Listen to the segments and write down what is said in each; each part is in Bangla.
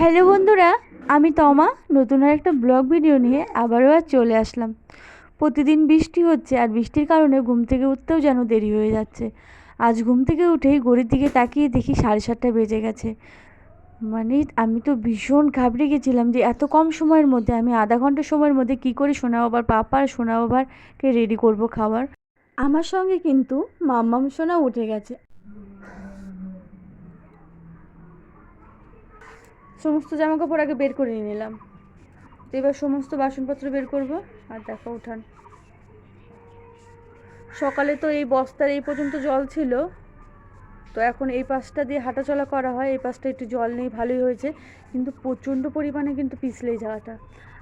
হ্যালো বন্ধুরা, আমি তমা নতুন আর একটা ব্লগ ভিডিও নিয়ে আবারও চলে আসলাম। প্রতিদিন বৃষ্টি হচ্ছে আর বৃষ্টির কারণে ঘুম থেকে উঠতেও যেন দেরি হয়ে যাচ্ছে। আজ ঘুম থেকে উঠেই ঘড়ির দিকে তাকিয়ে দেখি 7:30 বেজে গেছে। মানে আমি তো ভীষণ ঘাবড়ে গেছিলাম যে এত কম সময়ের মধ্যে আমি আধা ঘন্টা সময়ের মধ্যে কী করে সোনা বাবার পাপা আর সোনা বাবারকে রেডি করব খাবার। আমার সঙ্গে কিন্তু মাম্মাম সোনা উঠে গেছে। সমস্ত জামাকাপড় আগে বের করে নিলাম, তো এবার সমস্ত বাসনপত্র বের করব। আর দেখো উঠান, সকালে তো এই বস্তার এই পর্যন্ত জল ছিল, তো এখন এই পাশটা দিয়ে হাঁটাচলা করা হয়, এই পাশটা একটু জল নেই, ভালোই হয়েছে, কিন্তু প্রচণ্ড পরিমাণে কিন্তু পিছলেই যাওয়াটা।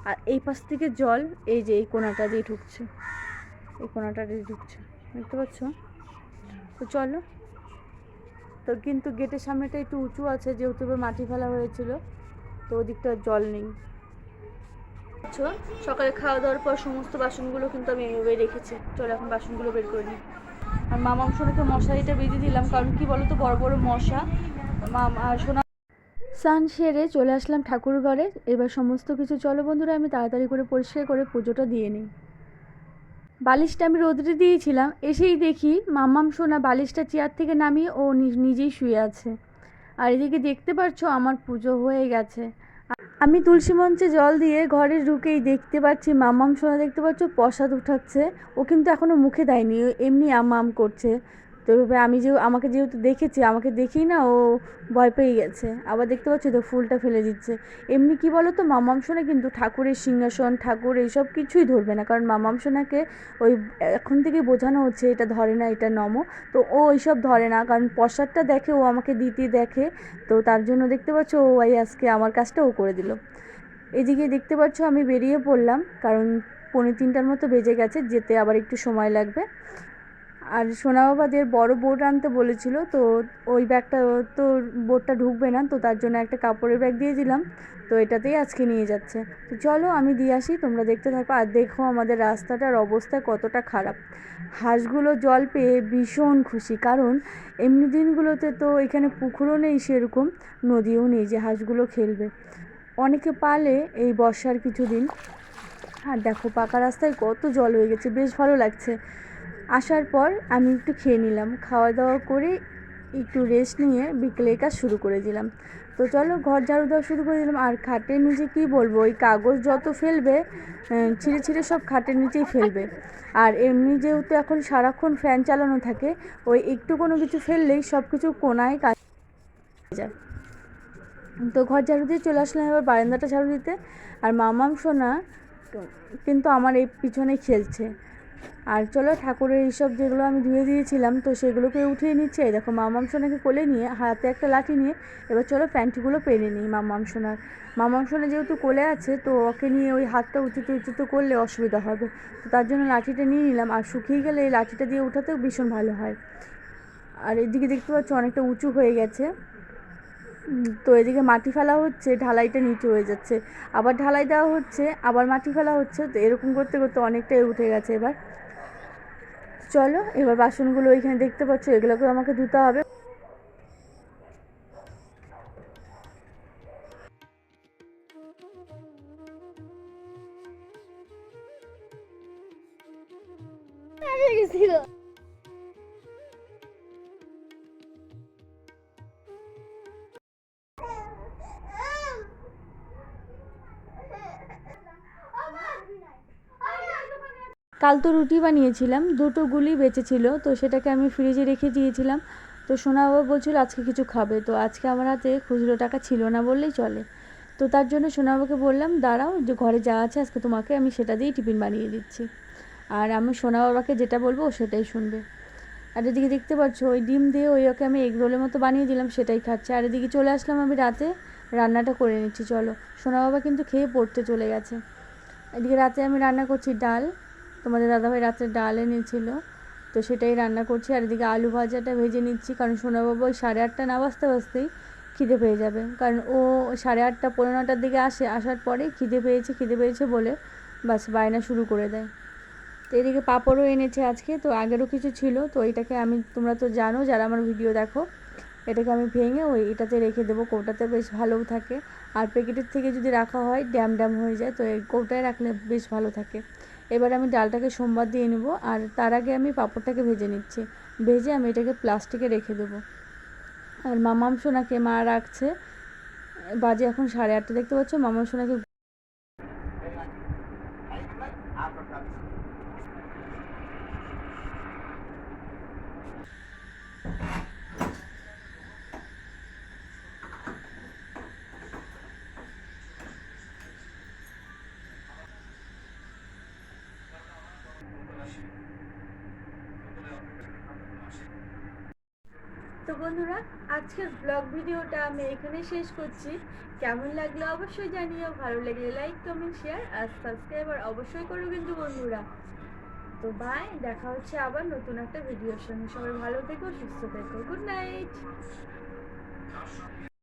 আর এই পাশ থেকে জল এই যে এই কোণাটা দিয়ে ঢুকছে, এই কোণাটা দিয়ে ঢুকছে, দেখতে পাচ্ছ? তো চলো, তো কিন্তু গেটের সামনেটা একটু উঁচু আছে, যেহেতু এবার মাটি ফেলা হয়েছিল, তো ওদিকটা জল নেই। সকালে খাওয়া দাওয়ার পর সমস্ত বাসনগুলো কিন্তু আমি এইভাবেই রেখেছি। চলো এখন বাসনগুলো বের করে নিই। আর মামাম সোনাকে মশারিটা বেঁধে দিলাম, কারণ কি বলো তো, বড় বড় মশা। আর সোনা স্নান সেরে চলে আসলাম ঠাকুর ঘরে। এবার সমস্ত কিছু চলো বন্ধুরা আমি তাড়াতাড়ি করে পরিষ্কার করে পুজোটা দিয়ে নিই। বালিশটা আমি রোদ্রে দিয়েছিলাম, এসেই দেখি মামাম সোনা বালিশটা চেয়ার থেকে নামিয়ে ও নিজেই শুয়ে আছে। আর এদিকে দেখতে পাচ্ছ আমার পুজো হয়ে গেছে। আমি তুলসী মঞ্চে জল দিয়ে ঘরে ঢুকেই দেখতে পাচ্ছি মাম্মাম সোনা, দেখতে পাচ্ছ, প্রসাদ উঠাচ্ছে। ও কিন্তু এখনও মুখে দেয়নি, এমনি আম করছে। তো এভাবে আমাকে যেহেতু দেখেছি, আমাকে দেখেই না ও ভয় পেয়ে গেছে। আবার দেখতে পাচ্ছি তো ফুলটা ফেলে দিচ্ছে। এমনি কি বলো তো, মাম্মাম সোনা কিন্তু ঠাকুরের সিংহাসন, ঠাকুর এইসব কিছুই ধরবে না, কারণ মাম্মাম সোনাকে ওই এখন থেকেই বোঝানো হচ্ছে এটা ধরে না, এটা নমো। তো ও এইসব ধরে না, কারণ প্রসাদটা দেখে ও আমাকে দিতে দেখে, তো তার জন্য দেখতে পাচ্ছ ও আজকে আমার কাজটা ও করে দিল। এদিকে দেখতে পাচ্ছ আমি বেরিয়ে পড়লাম, কারণ 2:45 মতো বেজে গেছে, যেতে আবার একটু সময় লাগবে। আর সোনা বাবাদের বড় বোট আনতে বলেছিল, তো ওই ব্যাগটা তো বোটটা ঢুকবে না, তো তার জন্য একটা কাপড়ের ব্যাগ দিয়ে দিলাম, তো এটাতেই আজকে নিয়ে যাচ্ছে। তো চলো আমি দিয়ে আসি, তোমরা দেখতে থাকো। আর দেখো আমাদের রাস্তাটার অবস্থা কতটা খারাপ। হাঁসগুলো জল পেয়ে ভীষণ খুশি, কারণ এমনি দিনগুলোতে তো এখানে পুকুরও নেই সেরকম, নদীও নেই যে হাঁসগুলো খেলবে। অনেকে পালে এই বর্ষার কিছুদিন। আর দেখো পাকা রাস্তায় কত জল হয়ে গেছে, বেশ ভালো লাগছে। আসার পর আমি একটু খেয়ে নিলাম, খাওয়া দাওয়া করে একটু রেস্ট নিয়ে বিকেলের কাজ শুরু করে দিলাম। তো চলো ঘর ঝাড়ু দেওয়া শুরু করে দিলাম। আর খাটের নিচে কি বলবো, ওই কাগজ যত ফেলবে ছিঁড়ে ছিঁড়ে সব খাটের নিচেই ফেলবে। আর এমনি যেহেতু এখন সারাক্ষণ ফ্যান চালানো থাকে, ওই একটু কোনো কিছু ফেললেই সব কিছু কোনায় কাজ যায়। তো ঘর ঝাড়ু দিয়ে চলে আসলাম এবার বারান্দাটা ঝাড়ু দিতে। আর মামাম সোনা কিন্তু আমার এই পিছনে খেলছে। আর চলো ঠাকুরের এইসব যেগুলো আমি ধুয়ে দিয়েছিলাম, তো সেগুলোকে উঠিয়ে নিচ্ছে। এই দেখো মামাম সোনাকে কোলে নিয়ে হাতে একটা লাঠি নিয়ে এবার চলো প্যান্টগুলো পেরে নিই মামাম সোনার। মামাম সোনা যেহেতু কোলে আছে, তো ওকে নিয়ে ওই হাতটা উঁচুতে উঁচুতে করলে অসুবিধা হবে, তো তার জন্য লাঠিটা নিয়ে নিলাম। আর শুকিয়ে গেলে এই লাঠিটা দিয়ে উঠাতেও ভীষণ ভালো হয়। আর এদিকে দেখতে পাচ্ছ অনেকটা উঁচু হয়ে গেছে, তো এদিকে মাটি ফেলা হচ্ছে, ঢালাইটা নিচু হয়ে যাচ্ছে, আবার ঢালাই দেওয়া হচ্ছে, আবার মাটি ফেলা হচ্ছে, তো এরকম করতে করতে অনেকটাই উঠে গেছে। এবার চলো এবার বাসনগুলো ওইখানে দেখতে পাচ্ছ, এগুলোকেও আমাকে ধুতে হবে। কাল তো রুটি বানিয়েছিলাম, দুটো গুলি বেঁচেছিল, তো সেটাকে আমি ফ্রিজে রেখে দিয়েছিলাম। তো সোনা বাবা বলছিল আজকে কিছু খাবে, তো আজকে আমার হাতে খুচরো টাকা ছিল না বললেই চলে। তো তার জন্য সোনা বাবাকে বললাম দাঁড়াও, যে ঘরে যা আছে আজকে তোমাকে আমি সেটা দিয়েই টিফিন বানিয়ে দিচ্ছি। আর আমি সোনা বাবাকে যেটা বলবো ও সেটাই শুনবে। আর এদিকে দেখতে পাচ্ছ ওই ডিম দিয়ে ওকে আমি এগ রোলের মতো বানিয়ে দিলাম, সেটাই খাচ্ছে। আর এদিকে চলে আসলাম আমি রাতে রান্নাটা করে নিচ্ছি। চলো, সোনা বাবা কিন্তু খেয়ে পড়তে চলে গেছে। এদিকে রাতে আমি রান্না করছি ডাল, তোমাদের দাদাভাই রাত্রে ডাল এনেছিল, তো সেটাই রান্না করছি। আর এদিকে আলু ভাজাটা ভেজে নিচ্ছি, কারণ সোনাবাবু ওই 8:30 না বাজতে বাজতেই খিদে পেয়ে যাবে, কারণ ও 8:30 পৌনে 9টার দিকে আসে, আসার পরেই খিদে পেয়েছে বলে বাস বায়না শুরু করে দেয়। তো এদিকে পাঁপড়ও এনেছে আজকে, তো আগেরও কিছু ছিল, তো এইটাকে আমি, তোমরা তো জানো যারা আমার ভিডিও দেখো, এটাকে আমি ভেঙে ওই এটাতে রেখে দেবো, কৌটাতে বেশ ভালোও থাকে। আর প্যাকেটের থেকে যদি রাখা হয় ড্যাম ড্যাম হয়ে যায়, তো এই কৌটায় রাখলে বেশ ভালো থাকে। এবার আমি ডালটাকে সোমবার দিয়ে নেবো, আর তার আগে আমি পাঁপড়টাকে ভেজে নিচ্ছি। ভেজে আমি এটাকে প্লাস্টিকে রেখে দেবো। আর মামাম সোনাকে মা রাখছে, বাজে এখন 8:30, দেখতে পাচ্ছ মামাম সোনাকে। তো বন্ধুরা, আজকের ব্লগ ভিডিওটা আমি এখানেই শেষ করছি। কেমন লাগলো অবশ্যই জানিও, ভালো লাগলে লাইক কমেন্ট শেয়ার আর সাবস্ক্রাইব আর অবশ্যই করো কিন্তু বন্ধুরা। তো বাই, দেখা হচ্ছে আবার নতুন একটা ভিডিওর সঙ্গে। সবাই ভালো থেকো, সুস্থ থেকো, গুড নাইট।